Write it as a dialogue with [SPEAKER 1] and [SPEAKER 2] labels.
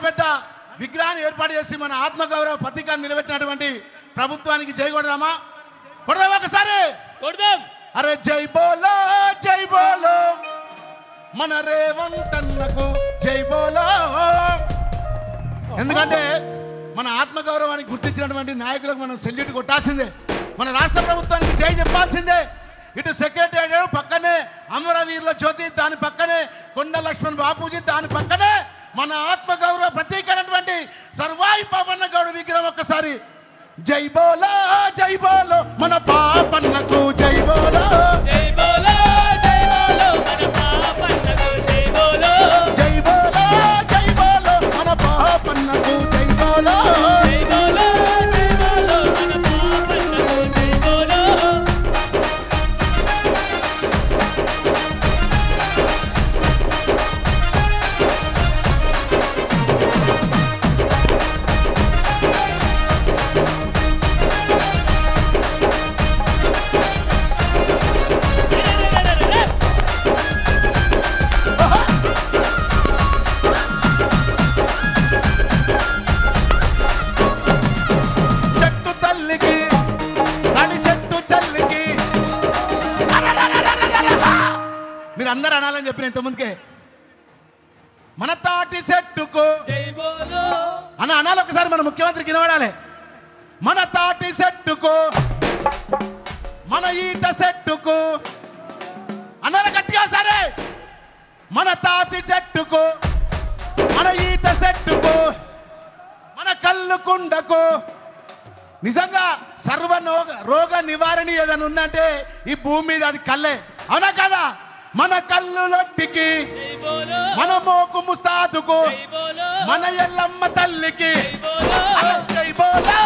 [SPEAKER 1] పెద్ద విగ్రహాన్ని ఏర్పాటు చేసి మన ఆత్మగౌరవ ప్రతీకాన్ని నిలబెట్టినటువంటి ప్రభుత్వానికి జై కొడదామా? కొడదామా ఒకసారి?
[SPEAKER 2] కొడదాం.
[SPEAKER 1] అరే జై బోలో మన రేవంత్ అన్నకు జై బోలో. ఎందుకంటే మన ఆత్మగౌరవానికి గుర్తించినటువంటి నాయకులకు మనం సెల్యూట్ కొట్టాల్సిందే, మన రాష్ట్ర ప్రభుత్వానికి జై చెప్పాల్సిందే. ఇటు సెక్రటేరియట్ పక్కనే అమరవీరుల జ్యోతి, దాని పక్కనే కొండ లక్ష్మణ్ బాపూజీ, దాని పక్కనే మన ఆత్మగౌరవ ప్రతీకైనటువంటి సర్వాయి పాపన్న గౌడ విగ్రహం. ఒక్కసారి జై బోలో మన పాపన్నకు జై బోలో.
[SPEAKER 2] జై బోలో జై బోలో మన పాపన్నకు జై బోలో.
[SPEAKER 1] జై బోలో మన పాపన్నకు జై బోలో.
[SPEAKER 2] జై బోలో జై బోలో మన పాపన్నకు జై బోలో.
[SPEAKER 1] చెట్టు తల్లికి తడి చెట్టు చల్లికి మీరు అందరూ అనాలని చెప్పిన ఇంతకుముందుకే. మన తాటి చెట్టుకు
[SPEAKER 2] జై బోలో.
[SPEAKER 1] అనాలి ఒకసారి, మన ముఖ్యమంత్రికి వినబడాలి. మన తాటి చెట్టుకు మన ఈత చెట్టుకు అనాలి గట్టిగా సరే. మన తాటి చెట్టుకు మన ఈత చెట్టుకు మన కళ్ళు కుండకు నిజంగా సర్వ రోగ నివారణ ఏదైనా ఉందంటే ఈ భూమి మీద అది కళ్ళే, అవునా కదా? మన కళ్ళు లొట్టికి,
[SPEAKER 2] జై బోలో.
[SPEAKER 1] మన మోకు ముస్తాదుకు,
[SPEAKER 2] జై బోలో.
[SPEAKER 1] మన ఎల్లమ్మ తల్లికి
[SPEAKER 2] జై బోలో.
[SPEAKER 1] జై బోలో.